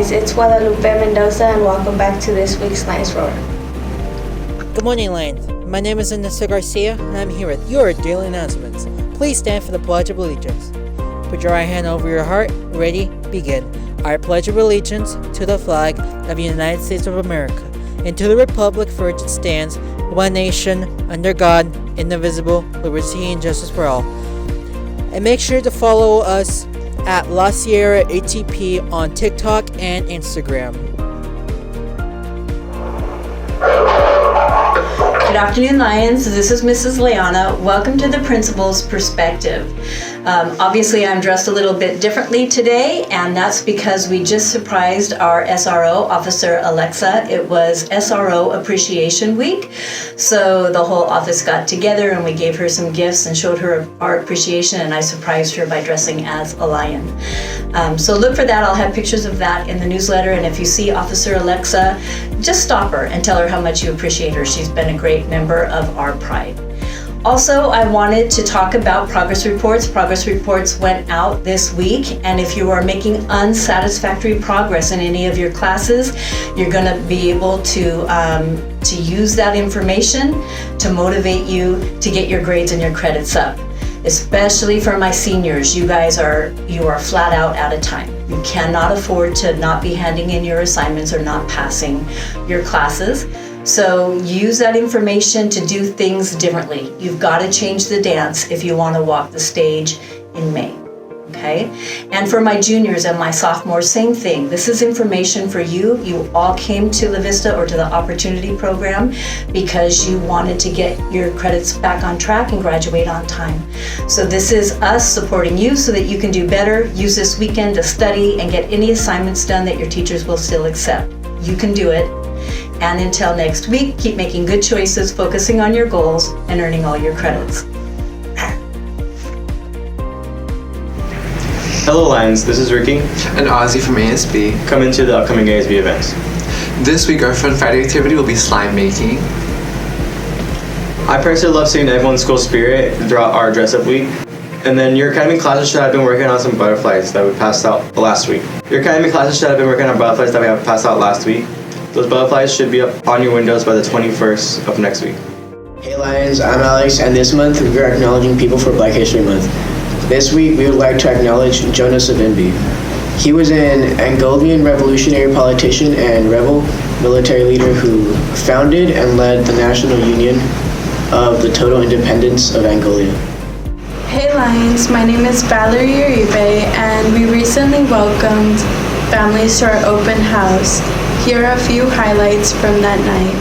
guys, it's Guadalupe Mendoza and welcome back to this week's Lions Roar. Good morning, Lions. My name is Ernesto Garcia and I'm here with your daily announcements. Please stand for the Pledge of Allegiance. Put your right hand over your heart. Ready? Begin. I pledge of allegiance to the flag of the United States of America and to the republic for which it stands, one nation, under God, indivisible, with liberty and justice for all. And make sure to follow us at La Sierra ATP on TikTok and Instagram. Good afternoon, Lions. This is Mrs. Layana. Welcome to the Principal's Perspective. Obviously, I'm dressed a little bit differently today, and that's because we just surprised our SRO, Officer Alexa. It was SRO Appreciation Week, so the whole office got together and we gave her some gifts and showed her our appreciation, and I surprised her by dressing as a lion. So look for that. I'll have pictures of that in the newsletter, and if you see Officer Alexa, just stop her and tell her how much you appreciate her. She's been a great member of our Pride. Also, I wanted to talk about progress reports. Progress reports went out this week, and if you are making unsatisfactory progress in any of your classes, you're going to be able to use that information to motivate you to get your grades and your credits up. Especially for my seniors, you are flat out of time. You cannot afford to not be handing in your assignments or not passing your classes. So use that information to do things differently. You've got to change the dance if you want to walk the stage in May. Okay? And for my juniors and my sophomores, same thing. This is information for you. You all came to the Vista or to the Opportunity Program because you wanted to get your credits back on track and graduate on time. So this is us supporting you so that you can do better. Use this weekend to study and get any assignments done that your teachers will still accept. You can do it. And until next week, keep making good choices, focusing on your goals, and earning all your credits. Hello Lions, this is Ricky and Ozzie from ASB. Coming to the upcoming ASB events. This week our Fun Friday activity will be slime making. I personally love seeing everyone's school spirit throughout our dress up week. And then your academy classes should have been working on some butterflies that we passed out last week. Your academy classes should have been working on butterflies that we have passed out last week. Those butterflies should be up on your windows by the 21st of next week. Hey Lions, I'm Alex, and this month we are acknowledging people for Black History Month. This week we would like to acknowledge Jonas Savimbi. He was an Angolan revolutionary politician and rebel military leader who founded and led the National Union of the Total Independence of Angola. Hey Lions, my name is Valerie Uribe, and we recently welcomed families to our open house. Here are a few highlights from that night.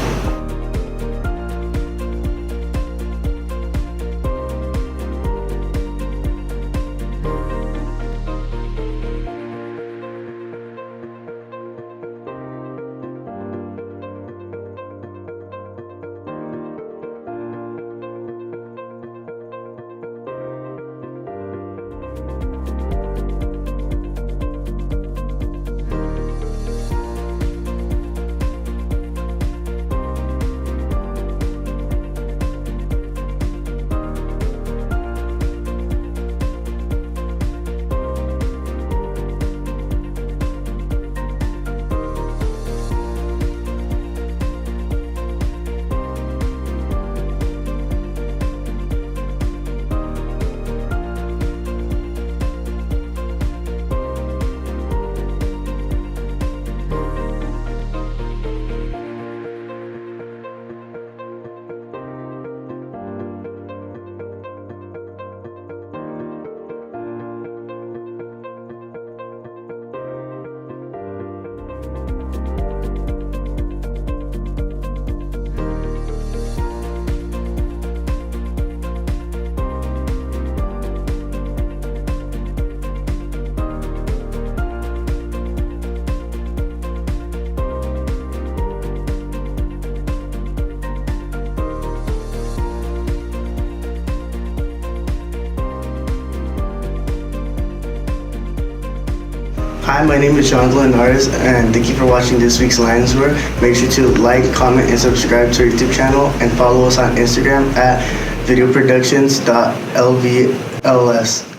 Hi, my name is John Linares, and thank you for watching this week's Lions Roar. Make sure to like, comment, and subscribe to our YouTube channel, and follow us on Instagram at videoproductions.lvls.